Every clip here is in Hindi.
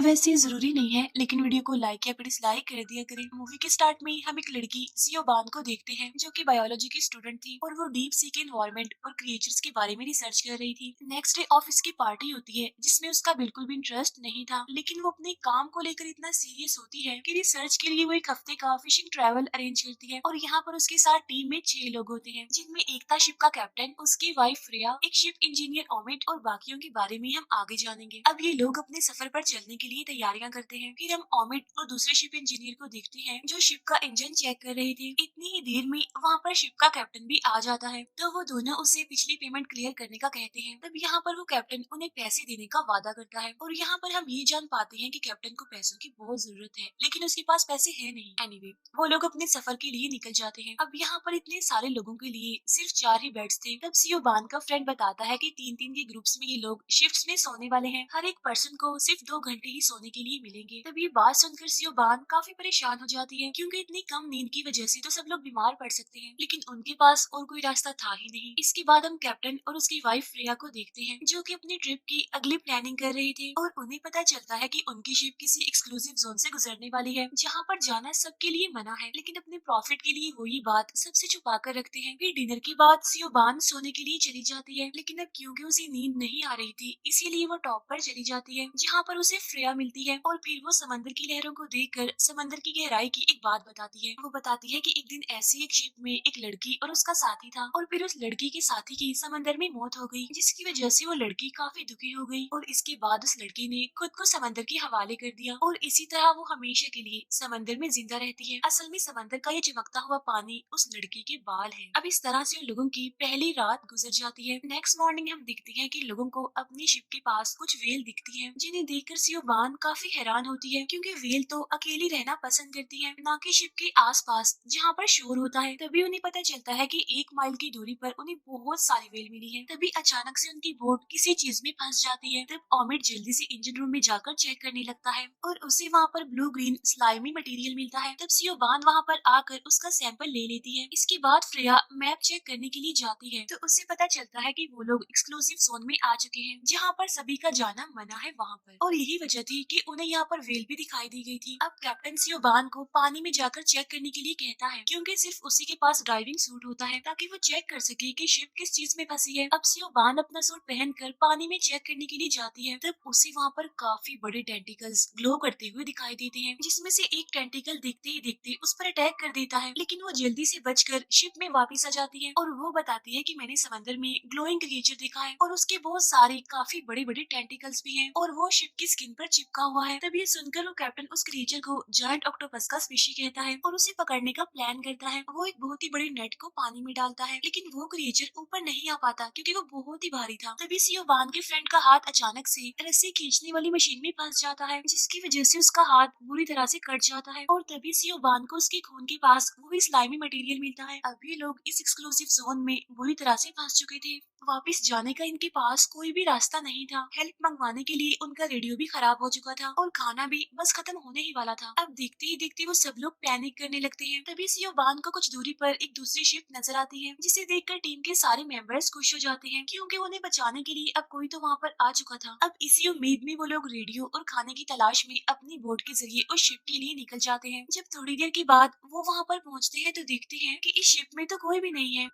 वैसे जरूरी नहीं है, लेकिन वीडियो को लाइक या फिर डिसलाइक कर दिया करें। मूवी के स्टार्ट में हम एक लड़की सियोबान को देखते हैं, जो कि बायोलॉजी की स्टूडेंट थी और वो डीप सी के एनवायरनमेंट और क्रिएचर्स के बारे में रिसर्च कर रही थी। नेक्स्ट डे ऑफिस की पार्टी होती है, जिसमें उसका बिल्कुल भी इंटरेस्ट नहीं था, लेकिन वो अपने काम को लेकर इतना सीरियस होती है कि रिसर्च के लिए वो एक हफ्ते का फिशिंग ट्रैवल अरेंज करती है। और यहाँ पर उसके साथ टीम में 6 लोग होते हैं, जिनमें एक था शिप का कैप्टन, उसकी वाइफ फ्रेया, एक शिप इंजीनियर ओमिट और बाकियों के बारे में हम आगे जानेंगे। अब ये लोग अपने सफर पर चलने के लिए तैयारियां करते हैं। फिर हम ओमिट और दूसरे शिप इंजीनियर को देखते हैं, जो शिप का इंजन चेक कर रहे थे। इतनी ही देर में वहाँ पर शिप का कैप्टन भी आ जाता है, तो वो दोनों उसे पिछली पेमेंट क्लियर करने का कहते हैं। तब यहाँ पर वो कैप्टन उन्हें पैसे देने का वादा करता है, और यहाँ पर हम ये जान पाते हैं कि कैप्टन को पैसों की बहुत जरूरत है, लेकिन उसके पास पैसे है नहीं। एनीवे, वो लोग अपने सफर के लिए निकल जाते हैं। अब यहाँ पर इतने सारे लोगों के लिए सिर्फ 4 ही बेड्स थे। तब सियोबान का फ्रेंड बताता है कि 3-3 के ग्रुप्स में ये लोग शिफ्ट्स में सोने वाले हैं। हर एक पर्सन को सिर्फ 2 घंटे ही सोने के लिए मिलेंगे। तब ये बात सुनकर सियोबान काफी परेशान हो जाती है, क्योंकि इतनी कम नींद की वजह से तो सब लोग बीमार पड़ सकते हैं, लेकिन उनके पास और कोई रास्ता था ही नहीं। इसके बाद हम कैप्टन और उसकी वाइफ फ्रेया को देखते हैं, जो कि अपनी ट्रिप की अगली प्लानिंग कर रहे थे, और उन्हें पता चलता है कि उनकी शिप किसी एक्सक्लूसिव जोन से गुजरने वाली है, जहाँ पर जाना सबके लिए मना है, लेकिन अपने प्रॉफिट के लिए वो ये बात सबसे छुपा कर रखते हैं। फिर डिनर के बाद सियोबान सोने के लिए चली जाती है, लेकिन अब क्योंकि उसे नींद नहीं आ रही थी, इसीलिए वो टॉप पर चली जाती है, जहाँ पर उसे फ्रेया मिलती है। और फिर वो समंदर की लहरों को देखकर समंदर की गहराई की एक बात बताती है। वो बताती है कि एक दिन ऐसी एक शिप में एक लड़की और उसका साथी था, और फिर उस लड़की के साथी की समंदर में मौत हो गई, जिसकी वजह से वो लड़की काफी दुखी हो गई, और इसके बाद उस लड़की ने खुद को समंदर के हवाले कर दिया, और इसी तरह वो हमेशा के लिए समंदर में जिंदा रहती है। असल में समंदर का ये चमकता हुआ पानी उस लड़की के बाल है। अब इस तरह से उन लोगों की पहली रात गुजर जाती है। नेक्स्ट मॉर्निंग हम देखते हैं कि लोगों को अपनी शिप के पास कुछ व्हेल दिखती हैं, जिन्हें देखकर सियोबान काफी हैरान होती है, क्योंकि व्हेल तो अकेली रहना पसंद करती हैं, ना कि शिप के आसपास जहाँ पर शोर होता है। तभी उन्हें पता चलता है कि 1 माइल की दूरी पर उन्हें बहुत सारी व्हेल मिली है। तभी अचानक से उनकी बोट किसी चीज में फंस जाती है। तब ओमिट जल्दी से इंजन रूम में जाकर चेक करने लगता है, और उसे वहाँ पर ब्लू ग्रीन स्लाइमी मटेरियल मिलता है। तब सियोबान वहाँ पर आकर उसका सैंपल ले लेती है। इसके बाद फ्रेया मैप चेक करने के लिए जाती है, तो उससे पता चलता है कि वो लोग एक्सक्लूसिव जोन में आ चुके हैं, जहाँ पर सभी का जाना मना है वहाँ पर। और यही वजह थी कि उन्हें यहाँ पर व्हेल भी दिखाई दी गई थी। अब कैप्टन सियोबान को पानी में जाकर चेक करने के लिए कहता है, क्योंकि सिर्फ उसी के पास ड्राइविंग सूट होता है, ताकि वो चेक कर सके कि शिप किस चीज में फंसी है। अब सियोबान अपना सूट पहनकर पानी में चेक करने के लिए जाती है, तब उसे वहाँ पर काफी बड़े टेंटिकल्स ग्लो करते हुए दिखाई देते हैं, जिसमें से एक टेंटिकल देखते ही देखते उस पर अटैक कर देता है, लेकिन वो जल्दी से बचकर शिप में वापस आ जाती है। और वो बताती है कि मैंने समंदर में ग्लोइंग क्रिएचर देखा है, और उसके बहुत सारे काफी बड़े बड़े टेंटिकल्स भी हैं, और वो शिप की स्किन पर चिपका हुआ है। तब ये सुनकर वो कैप्टन उस क्रिएचर को जायंट ऑक्टोपस का स्पीशी कहता है, और उसे पकड़ने का प्लान करता है। वो एक बहुत ही बड़ी नेट को पानी में डालता है, लेकिन वो क्रिएचर ऊपर नहीं आ पाता, क्योंकि वो बहुत ही भारी था। तभी सियोबान के फ्रेंड का हाथ अचानक से रस्सी खींचने वाली मशीन में फंस जाता है, जिसकी वजह से उसका हाथ बुरी तरह से कट जाता है, और तभी सियोबान को उसके खून के पास वही स्लाइमी मटेरियल मिलता है। अभी लोग इस एक्सक्लूसिव जोन में बुरी तरह से फंस चुके थे। वापस जाने का इनके पास कोई भी रास्ता नहीं था। हेल्प मंगवाने के लिए उनका रेडियो भी खराब हो चुका था, और खाना भी बस खत्म होने ही वाला था। अब देखते ही देखते वो सब लोग पैनिक करने लगते हैं। तभी सियोबान को कुछ दूरी पर एक दूसरी शिप नजर आती है, जिसे देखकर टीम के सारे मेंबर्स खुश हो जाते हैं, क्योंकि उन्हें बचाने के लिए अब कोई तो वहाँ पर आ चुका था। अब इसी उम्मीद में वो लोग रेडियो और खाने की तलाश में अपनी बोट के जरिए उस शिप के लिए निकल जाते हैं। जब थोड़ी देर के बाद वो वहाँ पर पहुँचते हैं, तो देखते हैं कि इस शिप में तो कोई भी नहीं है।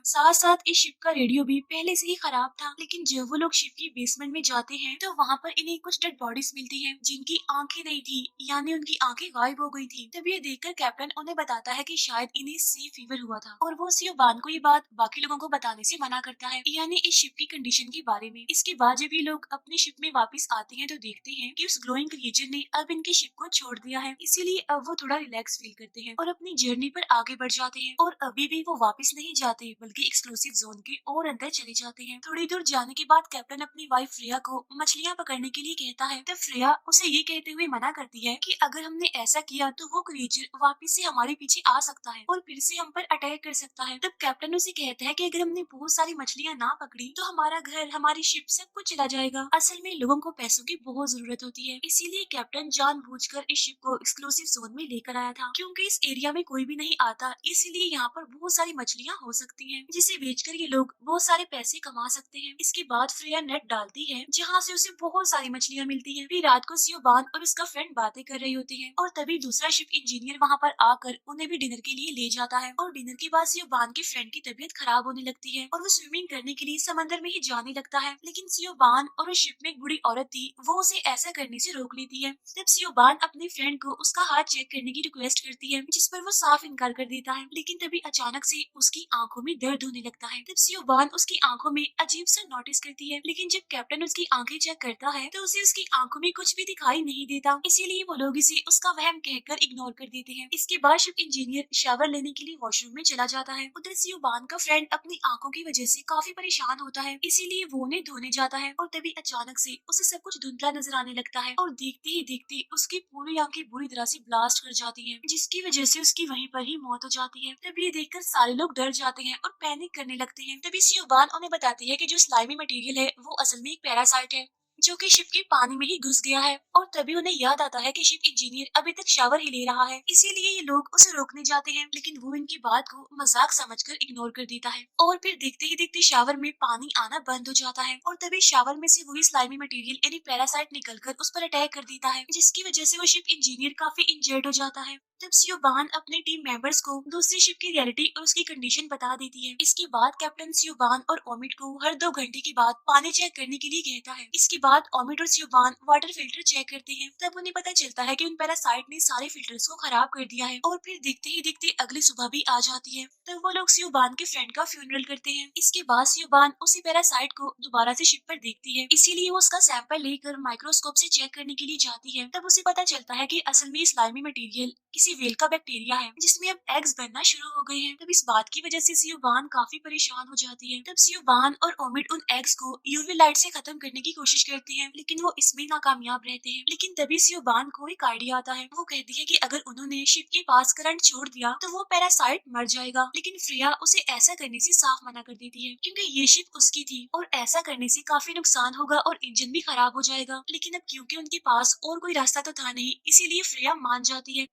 साथ साथ इस शिप का रेडियो भी पहले से ही खराब था। लेकिन जब वो लोग शिप की बेसमेंट में जाते हैं, तो वहाँ पर इन्हें कुछ डेड बॉडीज मिलती हैं, जिनकी आंखें नहीं थी, यानी उनकी आंखें गायब हो गई थी। तब ये देखकर कैप्टन उन्हें बताता है कि शायद इन्हें सी फीवर हुआ था, और वो सियोबान को ये बात बाकी लोगों को बताने से मना करता है, यानी इस शिप की कंडीशन के बारे में। इसके बाद जब ये लोग अपनी शिप में वापस आते हैं, तो देखते हैं कि उस ग्लोइंग क्रिएचर ने अब इनकी शिप को छोड़ दिया है, इसीलिए अब वो थोड़ा रिलैक्स फील करते हैं और अपनी जर्नी पर आगे बढ़ जाते हैं। और अभी भी वो वापस नहीं जाते, बल्कि एक्सक्लूसिव जोन के और अंदर चले जाते हैं। थोड़ी दूर जाने के बाद कैप्टन अपनी वाइफ फ्रेया को मछलियां पकड़ने के लिए कहता है, तब फ्रेया उसे ये कहते हुए मना करती है कि अगर हमने ऐसा किया तो वो क्रिएचर वापस से हमारे पीछे आ सकता है और फिर से हम पर अटैक कर सकता है। तब कैप्टन उसे कहता है कि अगर हमने बहुत सारी मछलियां ना पकड़ी तो हमारा घर, हमारी शिप, सब कुछ चला जाएगा। असल में लोगों को पैसों की बहुत जरूरत होती है, इसीलिए कैप्टन जानबूझकर इस शिप को एक्सक्लूसिव जोन में लेकर आया था, क्योंकि इस एरिया में कोई भी नहीं आता, इसीलिए यहाँ पर बहुत सारी मछलियां हो सकती हैं। हैं जिसे बेचकर ये लोग बहुत सारे पैसे कमा सकते हैं। इसके बाद फ्रेया नेट डालती है जहाँ से उसे बहुत सारी मछलियाँ मिलती हैं। फिर रात को सियोबान और उसका फ्रेंड बातें कर रही होती है और तभी दूसरा शिप इंजीनियर वहाँ पर आकर उन्हें भी डिनर के लिए ले जाता है। और डिनर के बाद सियोबान के फ्रेंड की तबीयत खराब होने लगती है और वो स्विमिंग करने के लिए समंदर में ही जाने लगता है। लेकिन सियोबान और उस शिप में एक बूढ़ी औरत थी, वो उसे ऐसा करने से रोक लेती है। तब सियोबान अपने फ्रेंड को उसका हाथ चेक करने की रिक्वेस्ट करती है जिस पर वो साफ इनकार कर देता है। लेकिन तभी अचानक से उसकी आंखों में दर्द होने लगता है। तब सियोबान उसकी आंखों में अजीब सा नोटिस करती है, लेकिन जब कैप्टन उसकी आंखें चेक करता है तो उसे उसकी आंखों में कुछ भी दिखाई नहीं देता। इसीलिए वो लोग इसे उसका वहम कहकर इग्नोर कर देते हैं। इसके बाद शिप इंजीनियर शावर लेने के लिए वॉशरूम में चला जाता है। उधर सियोबान का फ्रेंड अपनी आंखों की वजह से काफी परेशान होता है, इसीलिए वो उन्हें धोने जाता है और तभी अचानक से उसे सब कुछ धुंधला नजर आने लगता है और देखते ही देखते उसकी पूरी आंखें बुरी तरह से ब्लास्ट कर जाती हैं, जिसकी वजह से उसकी वहीं पर ही मौत हो जाती है। तब ये देखकर सारे लोग डर जाते हैं और पैनिक करने लगते हैं। तभी सियोबान उन्हें बताती है कि जो स्लाइमी मटेरियल है वो असल में एक पैरासाइट है जो कि शिप के पानी में ही घुस गया है। और तभी उन्हें याद आता है कि शिप इंजीनियर अभी तक शावर ही ले रहा है, इसीलिए ये लोग उसे रोकने जाते हैं, लेकिन वो इनकी बात को मजाक समझकर इग्नोर कर देता है। और फिर देखते ही देखते शावर में पानी आना बंद हो जाता है और तभी शावर में से वही स्लाइमी मटेरियल यानी पैरासाइट निकलकर उस पर अटैक कर देता है, जिसकी वजह से वो शिप इंजीनियर काफी इंजर्ड हो जाता है। तब सियोबान अपने टीम मेंबर्स को दूसरी शिप की रियलिटी और उसकी कंडीशन बता देती है। इसके बाद कैप्टन सियोबान और ओमिट को हर 2 घंटे के बाद पानी चेक करने के लिए कहता है। इसके बाद ओमिट और सियोबान वाटर फिल्टर चेक करते हैं। तब उन्हें पता चलता है कि उन पैरासाइट ने सारे फिल्टर्स को खराब कर दिया है और फिर देखते ही देखते अगली सुबह भी आ जाती है। तब वो लोग सियोबान के फ्रेंड का फ्यूनरल करते हैं। इसके बाद सियोबान उसी पैरासाइट को दोबारा से शिप पर देखती है, इसीलिए वो उसका सैंपल लेकर माइक्रोस्कोप से चेक करने के लिए जाती है। तब उसे पता चलता है कि असल में स्लाइमी मटेरियल किसी वेल का बैक्टीरिया है जिसमें अब एग्स बनना शुरू हो गए हैं। तब इस बात की वजह से सियोबान काफी परेशान हो जाती है। तब सियोबान और ओमिट उन एग्स को यूवी लाइट से खत्म करने की कोशिश करते हैं, लेकिन वो इसमें नाकामयाब रहते हैं। लेकिन तभी सियोबान को एक आइडिया आता है। वो कहती है कि अगर उन्होंने शिप के पास करंट छोड़ दिया तो वो पैरासाइट मर जाएगा, लेकिन फ्रेया उसे ऐसा करने से साफ मना कर देती है क्योंकि ये शिप उसकी थी और ऐसा करने से काफी नुकसान होगा और इंजन भी खराब हो जाएगा। लेकिन अब क्योंकि उनके पास और कोई रास्ता तो था नहीं, इसीलिए फ्रेया मान जाती है।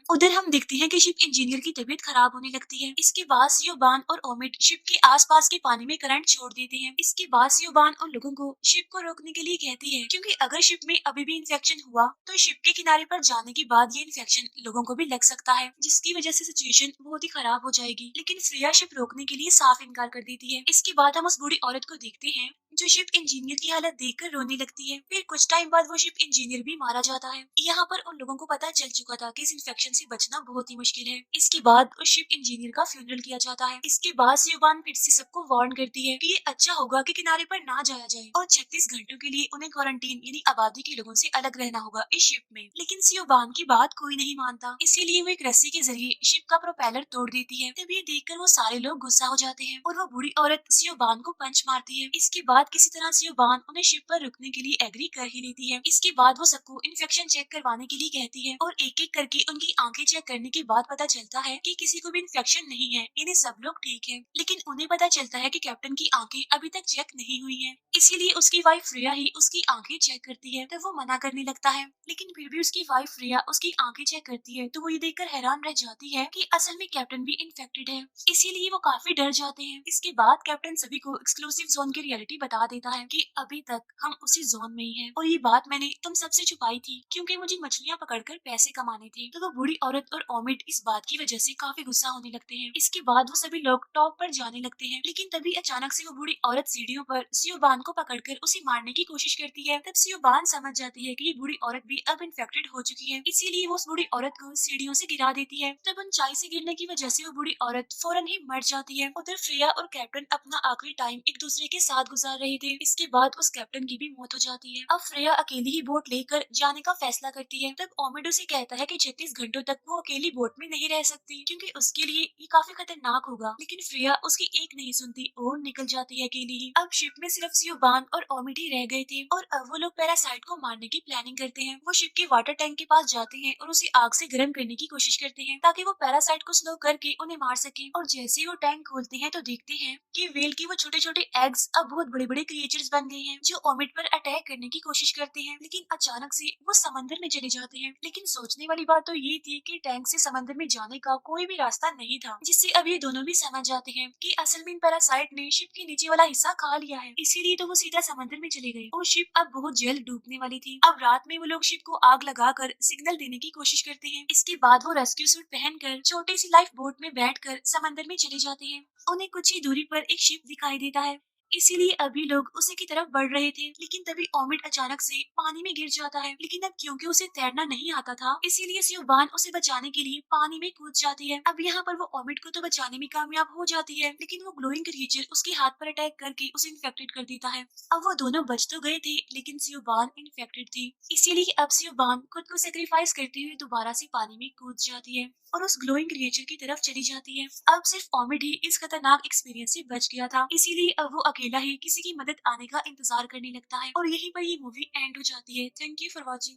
उधर हम देखते हैं कि शिप इंजीनियर की तबीयत खराब होने लगती है। इसके बाद सियोबान और ओमिट शिप के आसपास के पानी में करंट छोड़ देते हैं। इसके बाद सियोबान उन लोगों को शिप को रोकने के लिए कहती है, क्योंकि अगर शिप में अभी भी इन्फेक्शन हुआ तो शिप के किनारे पर जाने के बाद ये इन्फेक्शन लोगों को भी लग सकता है, जिसकी वजह से सिचुएशन बहुत ही खराब हो जाएगी। लेकिन फ्रेया शिप रोकने के लिए साफ इनकार कर देती है। इसके बाद हम उस बूढ़ी औरत को देखते हैं जो शिप इंजीनियर की हालत देखकर रोने लगती है। फिर कुछ टाइम बाद वो शिप इंजीनियर भी मारा जाता है। यहाँ पर उन लोगों को पता चल चुका था कि इस इन्फेक्शन से बचना बहुत ही मुश्किल है। इसके बाद उस शिप इंजीनियर का फ्यूनरल किया जाता है। इसके बाद सियोबान फिर से सबको वार्न करती है कि ये अच्छा होगा कि किनारे पर ना जाया जाए और 36 घंटों के लिए उन्हें क्वारंटीन यानी आबादी के लोगों से अलग रहना होगा इस शिप में। लेकिन सियोबान की बात कोई नहीं मानता, इसीलिए वो एक रस्सी के जरिए शिप का प्रोपेलर तोड़ देती है। तब ये देखकर वो सारे लोग गुस्सा हो जाते हैं और वो बूढ़ी औरत सियोबान को पंच मारती है। इसके बाद किसी तरह सियोबान उन्हें शिप पर रुकने के लिए एग्री कर ही लेती है। इसके बाद वो सबको इन्फेक्शन चेक करवाने के लिए कहती है और एक एक करके उनकी आंखें चेक करने के बाद पता चलता है कि किसी को भी इन्फेक्शन नहीं है, इन्हें सब लोग ठीक है। लेकिन उन्हें पता चलता है कि कैप्टन की आंखें अभी तक चेक नहीं हुई हैं, इसीलिए उसकी वाइफ फ्रेया ही उसकी आंखें चेक करती है। तब वो मना करने लगता है, लेकिन फिर भी उसकी वाइफ फ्रेया उसकी आंखें चेक करती है तो वो ये देखकर हैरान रह जाती है कि असल में कैप्टन भी इन्फेक्टेड है, इसीलिए वो काफी डर जाते हैं। इसके बाद कैप्टन सभी को एक्सक्लूसिव जोन की रियलिटी बता देता है कि अभी तक हम उसी जोन में ही हैं और ये बात मैंने तुम सबसे छुपाई थी क्योंकि मुझे मछलियां पकड़कर पैसे कमाने थे। तो वो बूढ़ी औरत और ओमिट इस बात की वजह से काफी गुस्सा होने लगते हैं। इसके बाद वो सभी लोग टॉप पर जाने लगते हैं, लेकिन तभी अचानक से वो बूढ़ी औरत सीढ़ियों पर सियोबान को पकड़कर उसे मारने की कोशिश करती है। तब सियोबान समझ जाती है कि ये बूढ़ी औरत भी अब इन्फेक्टेड हो चुकी है, इसीलिए वो उस बूढ़ी औरत को सीढ़ियों से गिरा देती है। तब ऊंचाई से गिरने की वजह से वो बूढ़ी औरत फौरन ही मर जाती है। उधर फ्रेया और कैप्टन अपना आखिरी टाइम एक दूसरे के साथ गुजार रहे थे। इसके बाद उस कैप्टन की भी मौत हो जाती है। अब फ्रेया अकेली ही बोट लेकर जाने का फैसला करती है। तब ओमिड उसे कहता है कि 36 घंटों तक वो अकेली बोट में नहीं रह सकती क्योंकि उसके लिए ये काफी खतरनाक होगा। लेकिन फ्रेया उसकी एक नहीं सुनती और निकल जाती है अकेली ही। अब शिप में सिर्फ सियोबान और ओमिड ही रह गए थे और अब वो लोग पैरासाइट को मारने की प्लानिंग करते हैं। वो शिप के वाटर टैंक के पास जाते हैं और उसे आग से गर्म करने की कोशिश करते हैं ताकि वो पैरासाइट को स्लो करके उन्हें मार सके। और जैसे ही वो टैंक खोलते हैं तो देखते हैं कि वेल की वो छोटे छोटे एग्स अब बहुत बड़े बड़े क्रिएचर्स बन गए हैं जो ओमिड पर अटैक करने की कोशिश करते हैं, लेकिन अचानक से वो समंदर में चले जाते हैं। लेकिन सोचने वाली बात तो ये थी कि टैंक से समंदर में जाने का कोई भी रास्ता नहीं था, जिससे अब ये दोनों भी समझ जाते हैं कि असल में इन पैरासाइट ने शिप के नीचे वाला हिस्सा खा लिया है। इसीलिए तो वो सीधा समंदर में चले गए और शिप अब बहुत जल्द डूबने वाली थी। अब रात में वो लोग शिप को आग लगाकर सिग्नल देने की कोशिश करते हैं। इसके बाद वो रेस्क्यू सूट पहनकर छोटी सी लाइफ बोट में बैठकर समंदर में चले जाते हैं। उन्हें कुछ ही दूरी पर एक शिप दिखाई देता है, इसीलिए अभी लोग उसी की तरफ बढ़ रहे थे। लेकिन तभी ओमिड अचानक से पानी में गिर जाता है, लेकिन अब क्योंकि उसे तैरना नहीं आता था, इसीलिए सियोबान उसे बचाने के लिए पानी में कूद जाती है। अब यहाँ पर वो ओमिड को तो बचाने में कामयाब हो जाती है, लेकिन वो ग्लोइंग क्रिएचर उसके हाथ पर अटैक करके उसे इन्फेक्टेड कर देता है। अब वो दोनों बच तो गए थे, लेकिन सियोबान इन्फेक्टेड थी, इसीलिए अब सियोबान खुद को सेक्रीफाइस करते हुए दोबारा से पानी में कूद जाती है और उस ग्लोइंग क्रिएचर की तरफ चली जाती है। अब सिर्फ ओमिड ही इस खतरनाक एक्सपीरियंस से बच गया था, इसीलिए अब वो अकेला ही किसी की मदद आने का इंतजार करने लगता है और यहीं पर ये मूवी एंड हो जाती है। Thank you for watching.